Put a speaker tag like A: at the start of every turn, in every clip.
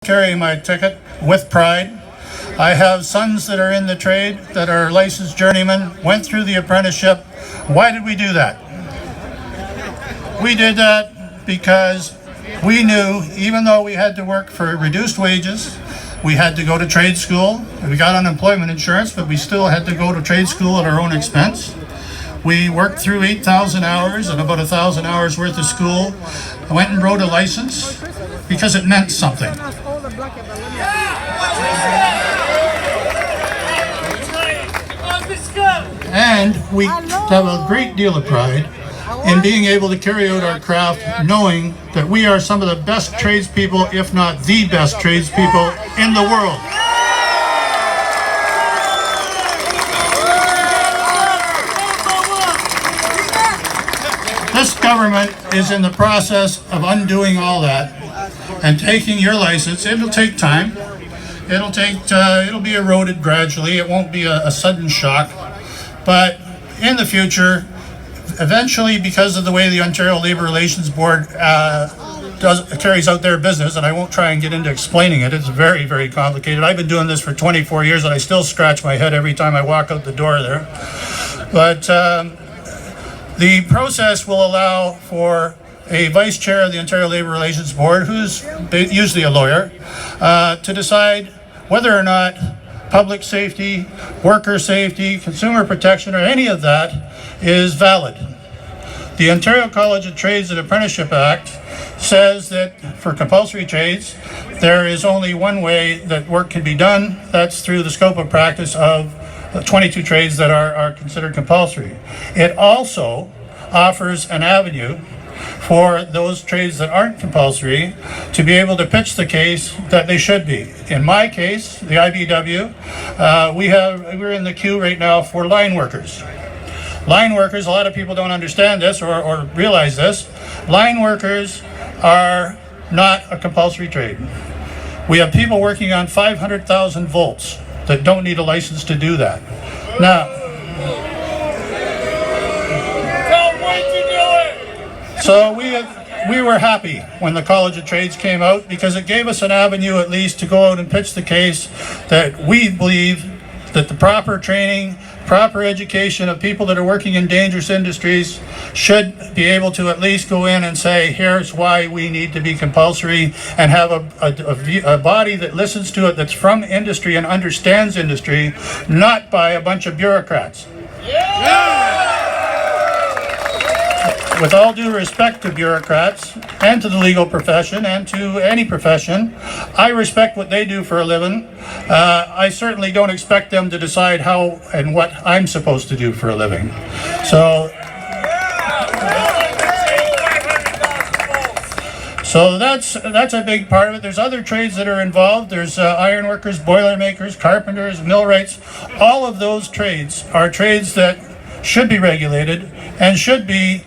A: carry my ticket with pride. I have sons that are in the trade that are licensed journeymen, went through the apprenticeship. Why did we do that? We did that because we knew, even though we had to work for reduced wages, we had to go to trade school. We got unemployment insurance, but we still had to go to trade school at our own expense. We worked through 8,000 hours and about 1,000 hours worth of school. I went and wrote a license because it meant something. And we have a great deal of pride in being able to carry out our craft, knowing that we are some of the best tradespeople, if not the best tradespeople in the world. This government is in the process of undoing all that and taking your license. It'll take time. It'll be eroded gradually. It won't be a sudden shock. But in the future, eventually, because of the way the Ontario Labour Relations Board carries out their business, and I won't try and get into explaining it, it's very, very complicated. I've been doing this for 24 years and I still scratch my head every time I walk out the door there. But the process will allow for a vice chair of the Ontario Labour Relations Board, who's usually a lawyer, to decide whether or not public safety, worker safety, consumer protection, or any of that is valid. The Ontario College of Trades and Apprenticeship Act says that for compulsory trades, there is only one way that work can be done. That's through the scope of practice of 22 trades that are considered compulsory. It also offers an avenue for those trades that aren't compulsory to be able to pitch the case that they should be. In my case, the IBEW, we're in the queue right now for line workers. Line workers, a lot of people don't understand this or realize this. Line workers are not a compulsory trade. We have people working on 500,000 volts that don't need a license to do that. Now, so we were happy when the College of Trades came out because it gave us an avenue at least to go out and pitch the case that we believe that the proper training, proper education of people that are working in dangerous industries should be able to at least go in and say, here's why we need to be compulsory, and have a body that listens to it, that's from industry and understands industry, not by a bunch of bureaucrats. With all due respect to bureaucrats and to the legal profession and to any profession, I respect what they do for a living. I certainly don't expect them to decide how and what I'm supposed to do for a living. So that's a big part of it. There's other trades that are involved. There's iron workers, boiler makers, carpenters, millwrights. All of those trades are trades that should be regulated and should be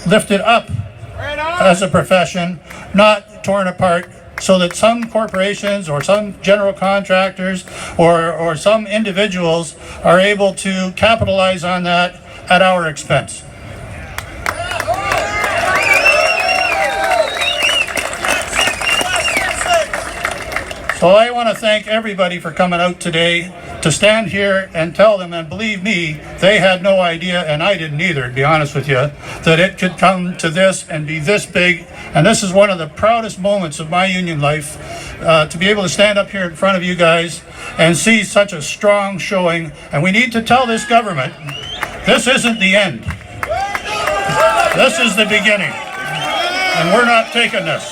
A: lifted up as a profession, not torn apart, so that some corporations or some general contractors or some individuals are able to capitalize on that at our expense. So I want to thank everybody for coming out today to stand here and tell them, and believe me, they had no idea, and I didn't either, to be honest with you, that it could come to this and be this big. And this is one of the proudest moments of my union life, to be able to stand up here in front of you guys and see such a strong showing. And we need to tell this government, this isn't the end. This is the beginning. And we're not taking this.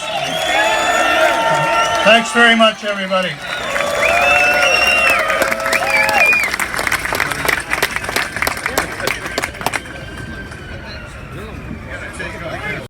A: Thanks very much, everybody.